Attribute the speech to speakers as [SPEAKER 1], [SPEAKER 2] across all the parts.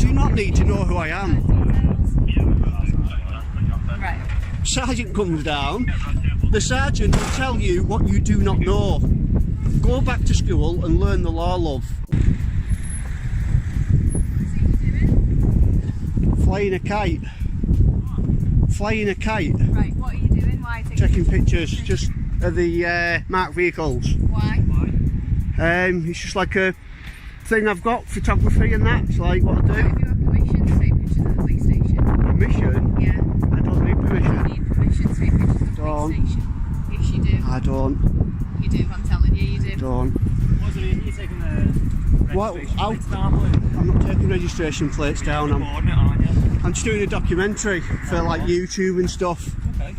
[SPEAKER 1] do not need to know who I am.
[SPEAKER 2] Right.
[SPEAKER 1] Sergeant comes down. The sergeant will tell you what you do not know. Go back to school and learn the law, love. Flying a kite. Flying a kite.
[SPEAKER 2] Right, what are you doing? Why are you
[SPEAKER 1] Taking pictures just of the marked vehicles.
[SPEAKER 2] Why?
[SPEAKER 1] It's just like a thing I've got, photography and that. It's like what I do.
[SPEAKER 2] Have you got permission to take pictures at the police station?
[SPEAKER 1] Permission?
[SPEAKER 2] Yeah.
[SPEAKER 1] I don't need permission.
[SPEAKER 2] You need permission to take pictures at the
[SPEAKER 1] Don't.
[SPEAKER 2] police station. Yes, you do.
[SPEAKER 1] I don't.
[SPEAKER 2] You do, I'm telling you, you do.
[SPEAKER 1] Don't.
[SPEAKER 3] What's it? You're taking the registration plates down,
[SPEAKER 1] I'm not taking registration plates down.
[SPEAKER 3] Recording it, aren't you?
[SPEAKER 1] I'm just doing a documentary for like YouTube and stuff.
[SPEAKER 3] Okay.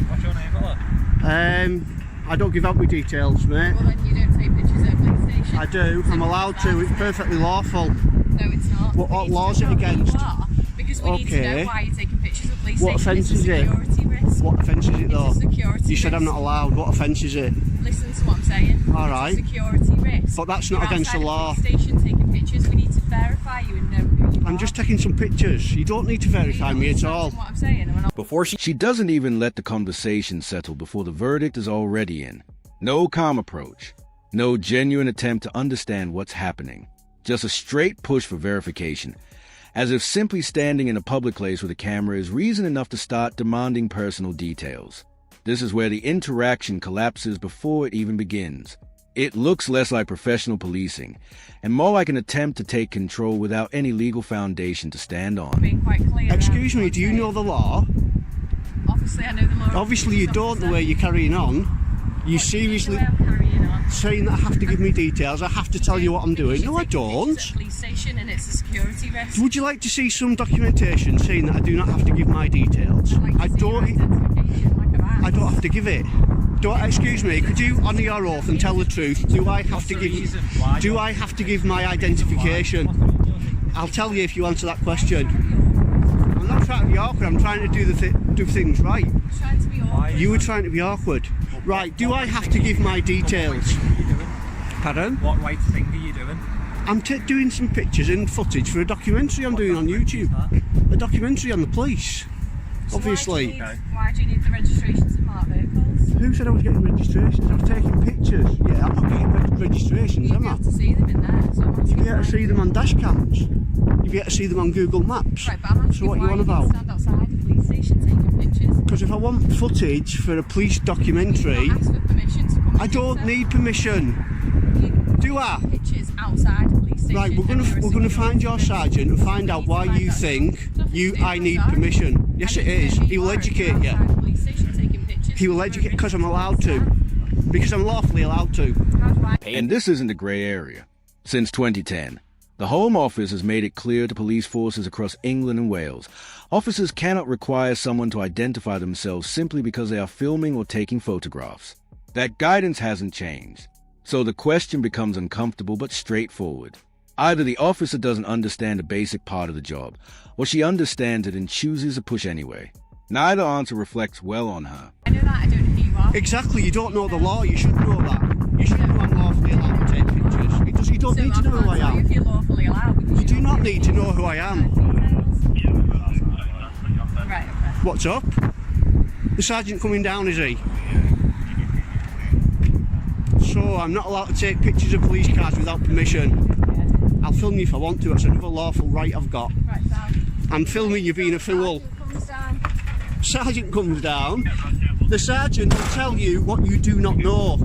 [SPEAKER 3] What's your name, fella?
[SPEAKER 1] I don't give out my details, mate.
[SPEAKER 2] Well, then you don't take pictures at a police station.
[SPEAKER 1] I do. I'm allowed to. It's perfectly lawful.
[SPEAKER 2] No, it's not.
[SPEAKER 1] What law's it against?
[SPEAKER 2] You are, because we need to know why you're taking pictures at police
[SPEAKER 1] What
[SPEAKER 2] station.
[SPEAKER 1] offence is it?
[SPEAKER 2] It's a security risk.
[SPEAKER 1] What offence is it though?
[SPEAKER 2] It's a security
[SPEAKER 1] You said
[SPEAKER 2] risk.
[SPEAKER 1] I'm not allowed. What offence is it?
[SPEAKER 2] Listen to what I'm saying.
[SPEAKER 1] All right.
[SPEAKER 2] It's a security risk.
[SPEAKER 1] But that's not
[SPEAKER 2] You're
[SPEAKER 1] against the
[SPEAKER 2] outside a
[SPEAKER 1] law.
[SPEAKER 2] police station taking pictures. We need to verify you and know who you are.
[SPEAKER 1] I'm just taking some pictures. You don't need to verify me at all.
[SPEAKER 2] What I'm saying, and we're not
[SPEAKER 4] Before she doesn't even let the conversation settle before the verdict is already in. No calm approach. No genuine attempt to understand what's happening. Just a straight push for verification. As if simply standing in a public place with a camera is reason enough to start demanding personal details. This is where the interaction collapses before it even begins. It looks less like professional policing, and more like an attempt to take control without any legal foundation to stand on.
[SPEAKER 2] being quite clear.
[SPEAKER 1] Excuse
[SPEAKER 2] around
[SPEAKER 1] me,
[SPEAKER 2] what
[SPEAKER 1] do you
[SPEAKER 2] I'm
[SPEAKER 1] know the law?
[SPEAKER 2] saying. Obviously, I know the law.
[SPEAKER 1] Obviously you don't, the way you're carrying on. You seriously
[SPEAKER 2] The way I'm carrying on.
[SPEAKER 1] saying that I have to give me details, I have to tell you what I'm doing. No, I don't.
[SPEAKER 2] It's a police station and it's a security risk.
[SPEAKER 1] Would you like to see some documentation saying that I do not have to give my details?
[SPEAKER 2] I'd like to
[SPEAKER 1] I
[SPEAKER 2] see your
[SPEAKER 1] don't.
[SPEAKER 2] identification like a badge.
[SPEAKER 1] I don't have to give it. Excuse me, could you honour your oath and tell the truth? Do I have to give? Do I have to give my identification? I'll tell you if you answer that question. I'm not trying to be awkward. I'm trying to do things right.
[SPEAKER 2] Trying to be awkward.
[SPEAKER 1] You were trying to be awkward. Right? Do I have to give my details? Pardon?
[SPEAKER 3] What right thing are you doing?
[SPEAKER 1] I'm doing some pictures and footage for a documentary I'm doing on YouTube. A documentary on the police. Obviously.
[SPEAKER 2] Why do you need the registrations in marked vehicles?
[SPEAKER 1] Who said I was getting registrations? I was taking pictures. Yeah, I'm not getting registrations,
[SPEAKER 2] You'd
[SPEAKER 1] am
[SPEAKER 2] be
[SPEAKER 1] I?
[SPEAKER 2] able to see them in there. So
[SPEAKER 1] You'd be able to see them on dash cams. You'd be able to see them on Google Maps.
[SPEAKER 2] Right, but I'm asking
[SPEAKER 1] So what
[SPEAKER 2] why
[SPEAKER 1] you on
[SPEAKER 2] need to
[SPEAKER 1] about?
[SPEAKER 2] stand outside the police station taking pictures.
[SPEAKER 1] Because if I want footage for a police documentary,
[SPEAKER 2] Ask for permission to come.
[SPEAKER 1] I don't need permission. Do I?
[SPEAKER 2] Pictures outside the police station.
[SPEAKER 1] Right, we're gonna find your sergeant and find out why you think I need permission. Yes, it is. He will educate you. He will educate because I'm allowed to. Because I'm lawfully allowed to.
[SPEAKER 4] And this isn't a gray area. Since 2010, the Home Office has made it clear to police forces across England and Wales, officers cannot require someone to identify themselves simply because they are filming or taking photographs. That guidance hasn't changed. So the question becomes uncomfortable but straightforward. Either the officer doesn't understand a basic part of the job, or she understands it and chooses to push anyway. Neither answer reflects well on her.
[SPEAKER 2] I know that, I don't know who you are.
[SPEAKER 1] Exactly, you don't know the law, you should know that. You should know I'm lawfully allowed to take pictures. You don't need to know who I am.
[SPEAKER 2] If you're lawfully allowed.
[SPEAKER 1] You do not need to know who I am.
[SPEAKER 2] Right, okay.
[SPEAKER 1] What's up? The sergeant coming down, is he? So I'm not allowed to take pictures of police cars without permission. I'll film you if I want to, it's another lawful right I've got.
[SPEAKER 2] Right, Sam.
[SPEAKER 1] I'm filming you being a fool.
[SPEAKER 2] Sergeant comes down.
[SPEAKER 1] Sergeant comes down. The sergeant will tell you what you do not know.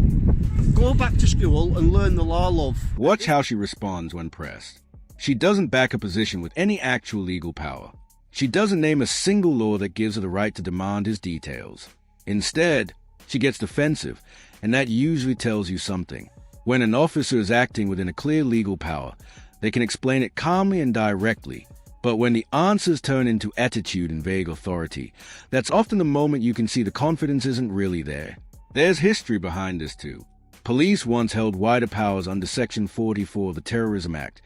[SPEAKER 1] Go back to school and learn the law, love.
[SPEAKER 4] Watch how she responds when pressed. She doesn't back a position with any actual legal power. She doesn't name a single law that gives her the right to demand his details. Instead, she gets defensive, and that usually tells you something. When an officer is acting within a clear legal power, they can explain it calmly and directly. But when the answers turn into attitude and vague authority, that's often the moment you can see the confidence isn't really there. There's history behind this too. Police once held wider powers under Section 44 of the Terrorism Act,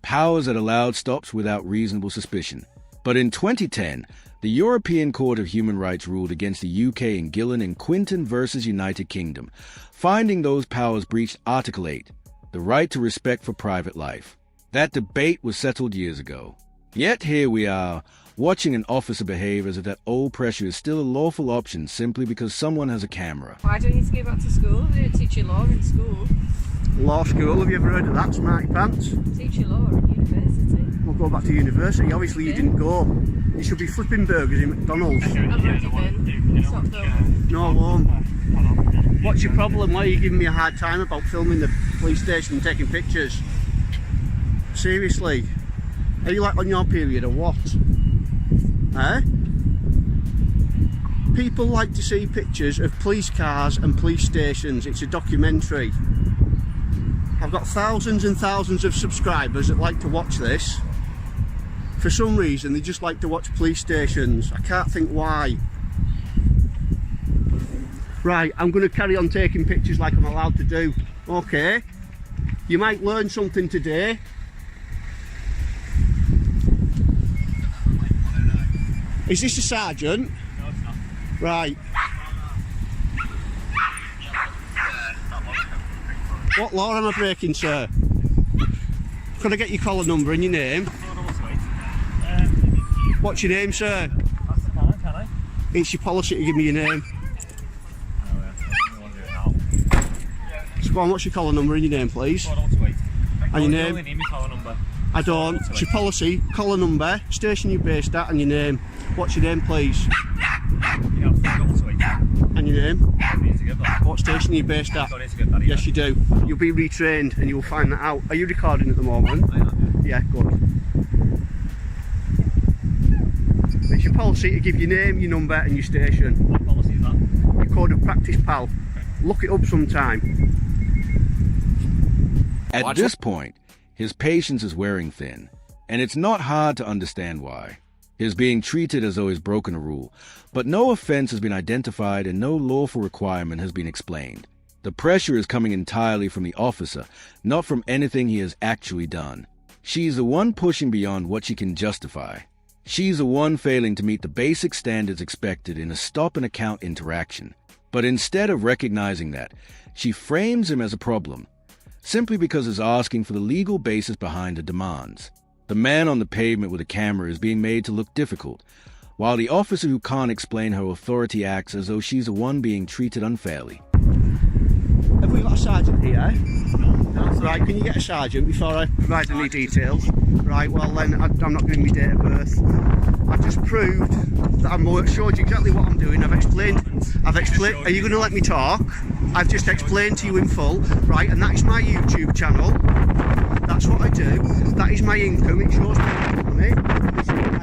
[SPEAKER 4] powers that allowed stops without reasonable suspicion. But in 2010, The European Court of Human Rights ruled against the UK in Gillen and Quinton versus United Kingdom, finding those powers breached Article 8, the right to respect for private life. That debate was settled years ago. Yet here we are, watching an officer behave as if that old pressure is still a lawful option simply because someone has a camera.
[SPEAKER 2] Why don't you need to go back to school? They don't teach you law in school.
[SPEAKER 1] Law school, have you ever heard of that, smarty pants?
[SPEAKER 2] Teach you law in university.
[SPEAKER 1] We'll go back to university. Obviously you didn't go. You should be flipping burgers in McDonald's.
[SPEAKER 2] I've already been. Stop filming.
[SPEAKER 1] No, I won't. What's your problem? Why are you giving me a hard time about filming the police station and taking pictures? Seriously? Are you like on your period or what? Eh? People like to see pictures of police cars and police stations. It's a documentary. I've got thousands and thousands of subscribers that like to watch this. For some reason they just like to watch police stations. I can't think why. Right, I'm going to carry on taking pictures like I'm allowed to do. Okay. You might learn something today. Is this a sergeant?
[SPEAKER 3] No, it's not.
[SPEAKER 1] Right. What law am I breaking, sir? Could I get your collar number and your name? What's your name, sir?
[SPEAKER 3] That's the can I?
[SPEAKER 1] It's your policy to give me your name.
[SPEAKER 3] Oh, yeah.
[SPEAKER 1] So go on, what's your collar number and your name, please? And your name?
[SPEAKER 3] Need my collar number.
[SPEAKER 1] I don't. It's your policy, collar number, station you're based at, and your name. What's your name, please? And your name? What station are you based at? Yes, you do. You'll be retrained and you'll find that out. Are you recording at the moment? Yeah, good. It's your policy to give your name, your number, and your station.
[SPEAKER 3] What policy is that?
[SPEAKER 1] Your code of practice, pal. Look it up sometime.
[SPEAKER 4] At this point, his patience is wearing thin, and it's not hard to understand why. He's being treated as though he's broken a rule, but no offense has been identified and no lawful requirement has been explained. The pressure is coming entirely from the officer, not from anything he has actually done. She's the one pushing beyond what she can justify. She's the one failing to meet the basic standards expected in a stop-and-account interaction. But instead of recognizing that, she frames him as a problem, simply because he's asking for the legal basis behind her demands. The man on the pavement with a camera is being made to look difficult, while the officer who can't explain her authority acts as though she's the one being treated unfairly.
[SPEAKER 1] Have we got a sergeant here? Right, can you get a sergeant before I provide any details? Right, well then, I'm not giving me date of birth. I've just proved that I've showed you exactly what I'm doing. I've explained, are you going to let me talk? I've just explained to you in full, right, and that is my YouTube channel. That's what I do. That is my income. It shows my money. This is what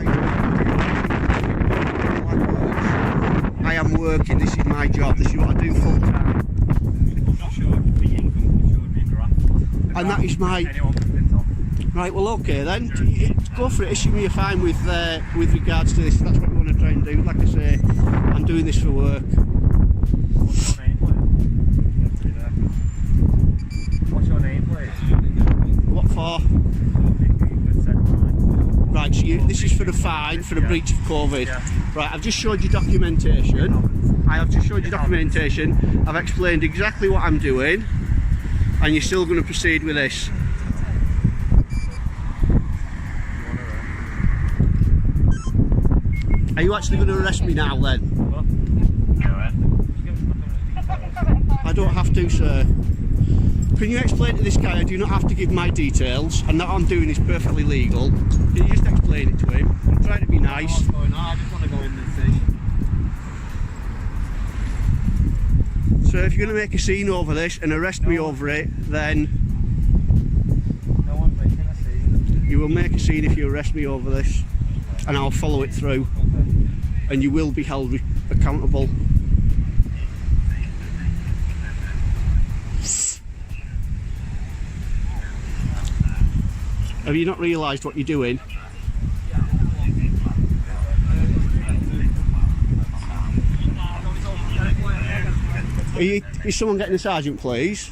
[SPEAKER 1] I am working. This is my job. This is what I do full time.
[SPEAKER 3] I'm not sure the income should be graph.
[SPEAKER 1] And that is my... Right, well, okay then. Go for it. Issue me a fine with regards to this. That's what we want to try and do. Like I say, I'm doing this for work.
[SPEAKER 3] What's your name, please?
[SPEAKER 1] What for? Right, so this is for the fine for the breach of COVID.
[SPEAKER 3] Yeah.
[SPEAKER 1] Right, I've just showed you documentation. I have just showed you documentation. I've explained exactly what I'm doing, and you're still going to proceed with this. Are you actually going to arrest me now then? I don't have to, sir. Can you explain to this guy I do not have to give my details and that what I'm doing is perfectly legal? Can you just explain it to him? I'm trying to be nice.
[SPEAKER 3] What's going on? I just want to go in the station.
[SPEAKER 1] So if you're going to make a scene over this and arrest me over it, then
[SPEAKER 3] No one's making a scene.
[SPEAKER 1] you will make a scene if you arrest me over this, and I'll follow it through, and you will be held accountable. Have you not realised what you're doing? Is someone getting a sergeant, please?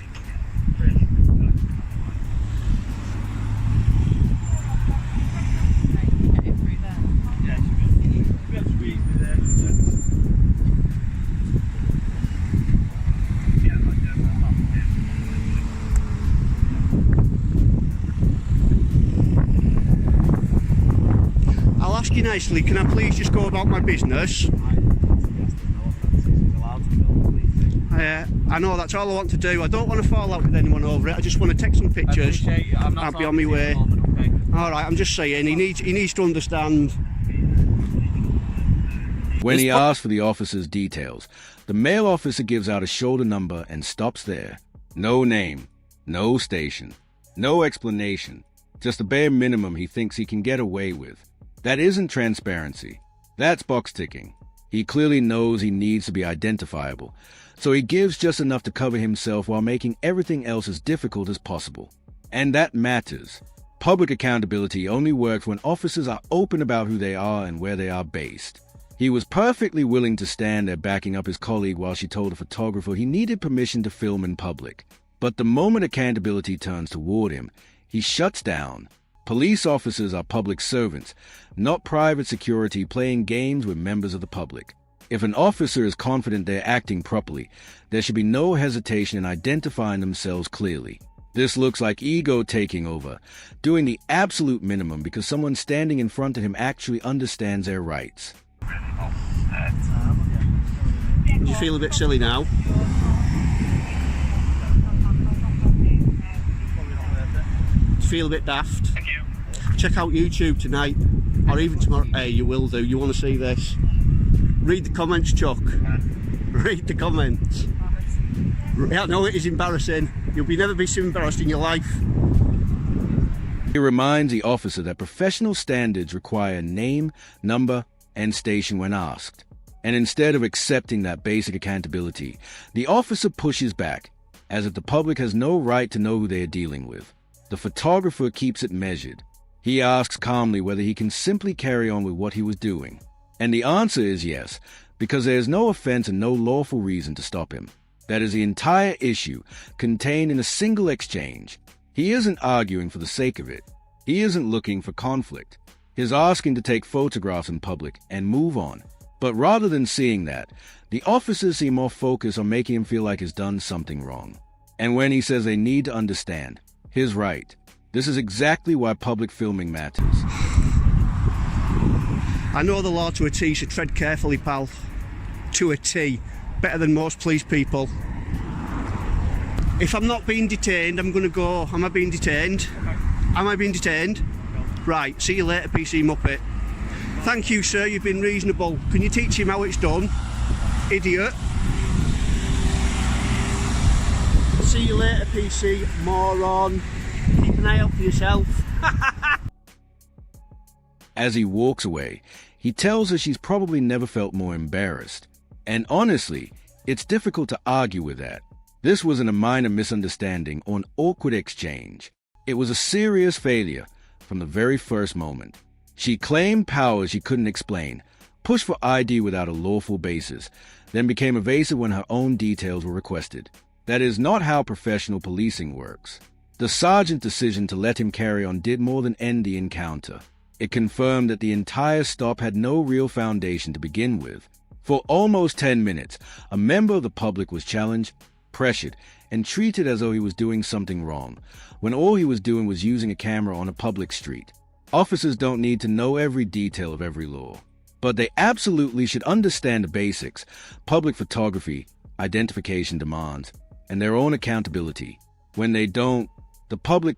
[SPEAKER 1] you nicely, can I please just go about my business? I know, that's all I want to do. I don't want to fall out with anyone over it. I just want to take some pictures. I'll be on my way. Alright, I'm just saying, he needs to understand.
[SPEAKER 4] When he asks for the officer's details, the male officer gives out a shoulder number and stops there. No name, no station, no explanation, just the bare minimum he thinks he can get away with. That isn't transparency. That's box ticking. He clearly knows he needs to be identifiable, so he gives just enough to cover himself while making everything else as difficult as possible. And that matters. Public accountability only works when officers are open about who they are and where they are based. He was perfectly willing to stand there backing up his colleague while she told a photographer he needed permission to film in public. But the moment accountability turns toward him, he shuts down. Police officers are public servants, not private security playing games with members of the public. If an officer is confident they're acting properly, there should be no hesitation in identifying themselves clearly. This looks like ego taking over, doing the absolute minimum because someone standing in front of him actually understands their rights.
[SPEAKER 1] Do you feel a bit silly now? Do you feel a bit daft? Check out YouTube tonight, or even tomorrow. Hey, you will do. You want to see this? Read the comments, Chuck. Read the comments. Yeah, no, it is embarrassing. You'll never be so embarrassed in your life.
[SPEAKER 4] He reminds the officer that professional standards require name, number, and station when asked. And instead of accepting that basic accountability, the officer pushes back, as if the public has no right to know who they are dealing with. The photographer keeps it measured. He asks calmly whether he can simply carry on with what he was doing. And the answer is yes, because there is no offense and no lawful reason to stop him. That is the entire issue, contained in a single exchange. He isn't arguing for the sake of it. He isn't looking for conflict. He's asking to take photographs in public and move on. But rather than seeing that, the officers seem more focused on making him feel like he's done something wrong. And when he says they need to understand, he's right. This is exactly why public filming matters.
[SPEAKER 1] I know the law to a T, so tread carefully, pal. To a T. Better than most police people. If I'm not being detained, I'm going to go. Am I being detained? Am I being detained? Right, see you later, PC Muppet. Thank you, sir, you've been reasonable. Can you teach him how it's done? Idiot. See you later, PC moron. Keep an eye out for yourself.
[SPEAKER 4] As he walks away, he tells her she's probably never felt more embarrassed. And honestly, it's difficult to argue with that. This wasn't a minor misunderstanding or an awkward exchange. It was a serious failure from the very first moment. She claimed power she couldn't explain, pushed for ID without a lawful basis, then became evasive when her own details were requested. That is not how professional policing works. The sergeant's decision to let him carry on did more than end the encounter. It confirmed that the entire stop had no real foundation to begin with. For almost 10 minutes, a member of the public was challenged, pressured, and treated as though he was doing something wrong, when all he was doing was using a camera on a public street. Officers don't need to know every detail of every law, but they absolutely should understand the basics, public photography, identification demands, and their own accountability. When they don't, the public